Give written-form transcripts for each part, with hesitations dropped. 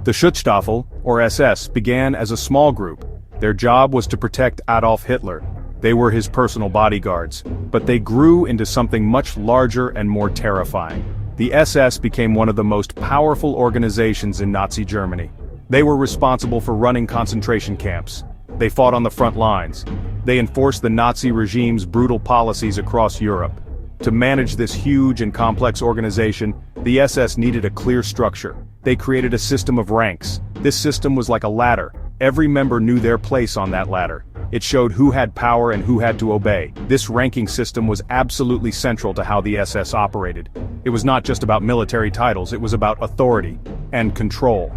The Schutzstaffel, or SS, began as a small group. Their job was to protect Adolf Hitler. They were his personal bodyguards, but they grew into something much larger and more terrifying. The SS became one of the most powerful organizations in Nazi Germany. They were responsible for running concentration camps. They fought on the front lines. They enforced the Nazi regime's brutal policies across Europe. To manage this huge and complex organization, the SS needed a clear structure. They created a system of ranks. This system was like a ladder. Every member knew their place on that ladder. It showed who had power and who had to obey. This ranking system was absolutely central to how the SS operated. It was not just about military titles, it was about authority and control.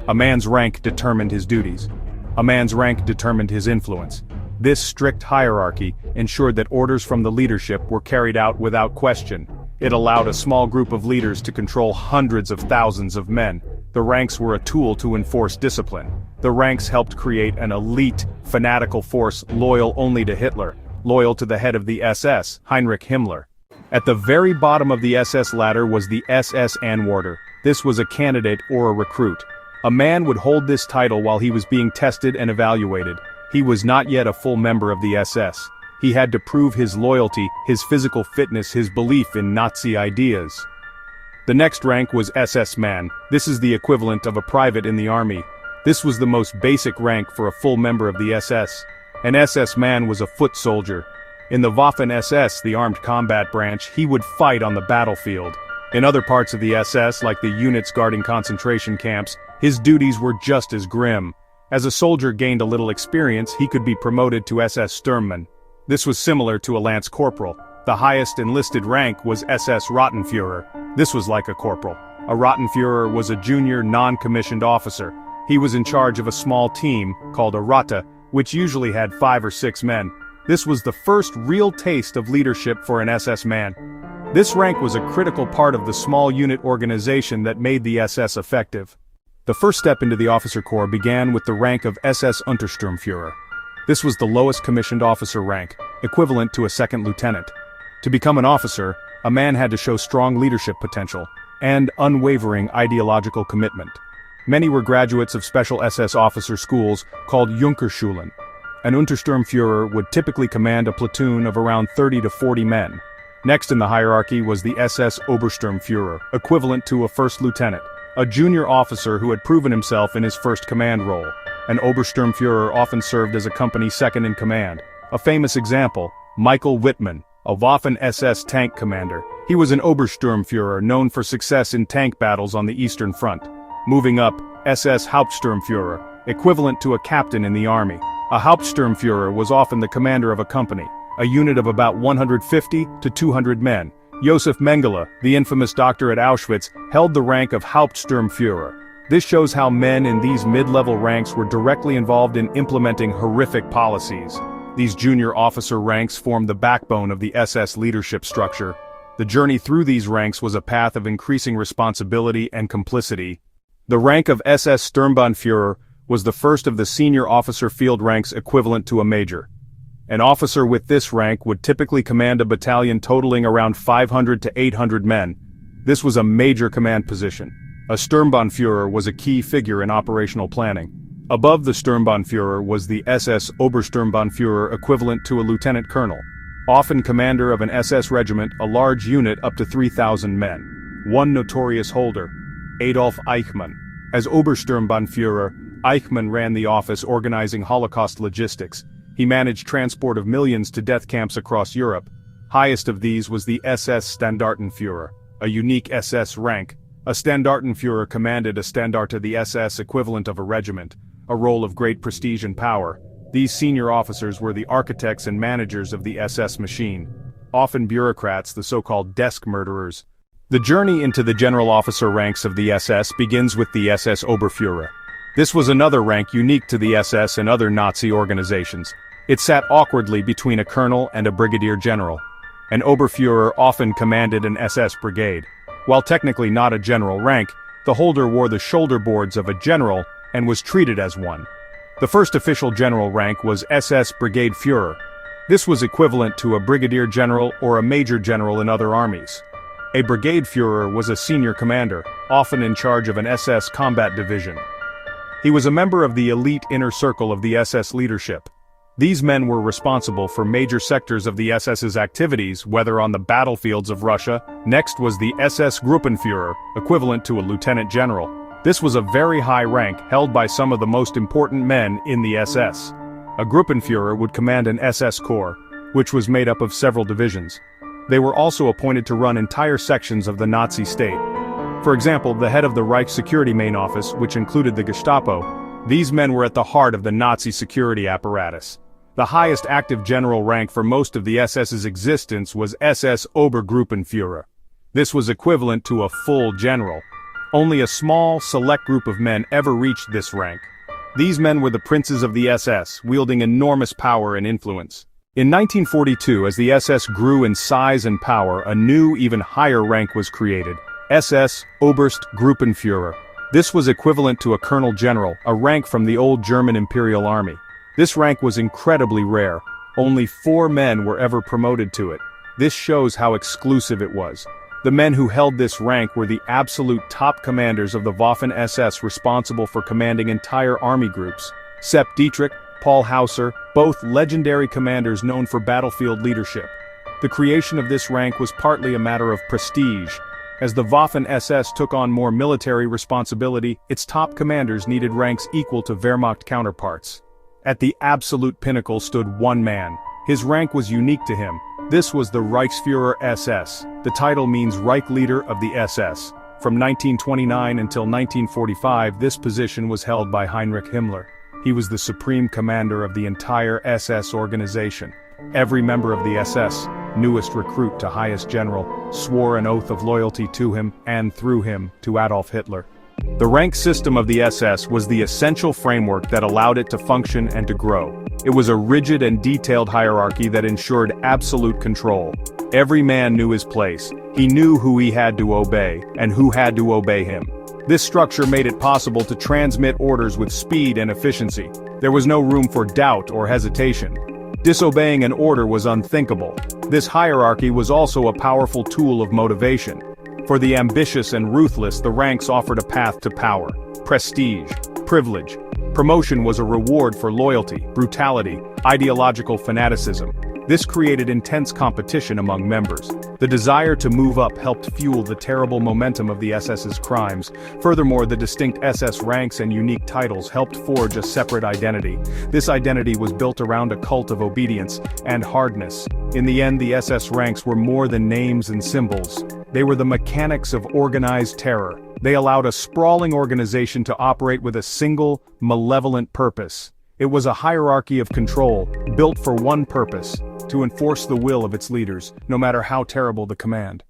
A man's rank determined his duties. A man's rank determined his influence. This strict hierarchy ensured that orders from the leadership were carried out without question. It allowed a small group of leaders to control hundreds of thousands of men. The ranks were a tool to enforce discipline. The ranks helped create an elite, fanatical force loyal only to Hitler, loyal to the head of the SS, Heinrich Himmler. At the very bottom of the SS ladder was the SS Anwärter. This was a candidate or a recruit. A man would hold this title while he was being tested and evaluated. He was not yet a full member of the SS. He had to prove his loyalty, his physical fitness, his belief in Nazi ideas. The next rank was SS Man. This is the equivalent of a private in the army. This was the most basic rank for a full member of the SS. An SS Man was a foot soldier. In the waffen-ss, the armed combat branch, he would fight on the battlefield. In other parts of the SS, like the units guarding concentration camps, his duties were just as grim. As a soldier gained a little experience, he could be promoted to SS Sturmmann. This was similar to a lance corporal. The highest enlisted rank was SS Rottenführer. This was like a corporal. A Rottenführer was a junior non-commissioned officer. He was in charge of a small team, called a Rotte, which usually had 5 or 6 men. This was the first real taste of leadership for an SS man. This rank was a critical part of the small unit organization that made the SS effective. The first step into the officer corps began with the rank of SS Untersturmführer. This was the lowest commissioned officer rank, equivalent to a second lieutenant. To become an officer, a man had to show strong leadership potential and unwavering ideological commitment. Many were graduates of special SS officer schools called Junkerschulen. An Untersturmführer would typically command a platoon of around 30 to 40 men. Next in the hierarchy was the SS Obersturmführer, equivalent to a first lieutenant, a junior officer who had proven himself in his first command role. An Obersturmführer often served as a company second in command. A famous example, Michael Wittmann, a Waffen-SS tank commander. He was an Obersturmführer known for success in tank battles on the Eastern Front. Moving up, SS Hauptsturmführer, equivalent to a captain in the army. A Hauptsturmführer was often the commander of a company, a unit of about 150 to 200 men. Josef Mengele, the infamous doctor at Auschwitz, held the rank of Hauptsturmführer. This shows how men in these mid-level ranks were directly involved in implementing horrific policies. These junior officer ranks formed the backbone of the SS leadership structure. The journey through these ranks was a path of increasing responsibility and complicity. The rank of SS Sturmbannführer was the first of the senior officer field ranks equivalent to a major. An officer with this rank would typically command a battalion totaling around 500 to 800 men. This was a major command position. A Sturmbannführer was a key figure in operational planning. Above the Sturmbannführer was the SS Obersturmbannführer, equivalent to a lieutenant colonel, often commander of an SS regiment, a large unit up to 3,000 men. One notorious holder, Adolf Eichmann. As Obersturmbannführer, Eichmann ran the office organizing Holocaust logistics. He managed transport of millions to death camps across Europe. Highest of these was the SS Standartenführer, a unique SS rank. A Standartenführer commanded a Standarte, the SS equivalent of a regiment, a role of great prestige and power. These senior officers were the architects and managers of the SS machine, often bureaucrats, the so-called desk murderers. The journey into the general officer ranks of the SS begins with the SS Oberführer. This was another rank unique to the SS and other Nazi organizations. It sat awkwardly between a colonel and a brigadier general. An Oberführer often commanded an SS brigade. While technically not a general rank, the holder wore the shoulder boards of a general and was treated as one. The first official general rank was SS Brigade Führer. This was equivalent to a brigadier general or a major general in other armies. A brigade Führer was a senior commander, often in charge of an SS combat division. He was a member of the elite inner circle of the SS leadership. These men were responsible for major sectors of the SS's activities, whether on the battlefields of Russia. Next was the SS Gruppenführer, equivalent to a lieutenant general. This was a very high rank held by some of the most important men in the SS. A Gruppenführer would command an SS corps, which was made up of several divisions. They were also appointed to run entire sections of the Nazi state. For example, the head of the Reich Security Main Office, which included the Gestapo. These men were at the heart of the Nazi security apparatus. The highest active general rank for most of the SS's existence was SS Obergruppenführer. This was equivalent to a full general. Only a small, select group of men ever reached this rank. These men were the princes of the SS, wielding enormous power and influence. In 1942, as the SS grew in size and power, a new, even higher rank was created: SS Oberstgruppenführer. This was equivalent to a colonel general, a rank from the old German Imperial Army. This rank was incredibly rare. Only 4 men were ever promoted to it. This shows how exclusive it was. The men who held this rank were the absolute top commanders of the Waffen-SS, responsible for commanding entire army groups. Sepp Dietrich, Paul Hauser, both legendary commanders known for battlefield leadership. The creation of this rank was partly a matter of prestige. As the Waffen-SS took on more military responsibility, its top commanders needed ranks equal to Wehrmacht counterparts. At the absolute pinnacle stood one man. His rank was unique to him. This was the Reichsführer SS. The title means Reich Leader of the SS. From 1929 until 1945, this position was held by Heinrich Himmler. He was the supreme commander of the entire SS organization. Every member of the SS, newest recruit to highest general, swore an oath of loyalty to him, and through him, to Adolf Hitler. The rank system of the SS was the essential framework that allowed it to function and to grow. It was a rigid and detailed hierarchy that ensured absolute control. Every man knew his place. He knew who he had to obey, and who had to obey him. This structure made it possible to transmit orders with speed and efficiency. There was no room for doubt or hesitation. Disobeying an order was unthinkable. This hierarchy was also a powerful tool of motivation. For the ambitious and ruthless, the ranks offered a path to power, prestige, privilege. Promotion was a reward for loyalty, brutality, ideological fanaticism. This created intense competition among members. The desire to move up helped fuel the terrible momentum of the SS's crimes. Furthermore, the distinct SS ranks and unique titles helped forge a separate identity. This identity was built around a cult of obedience and hardness. In the end, the SS ranks were more than names and symbols. They were the mechanics of organized terror. They allowed a sprawling organization to operate with a single, malevolent purpose. It was a hierarchy of control, built for one purpose: to enforce the will of its leaders, no matter how terrible the command.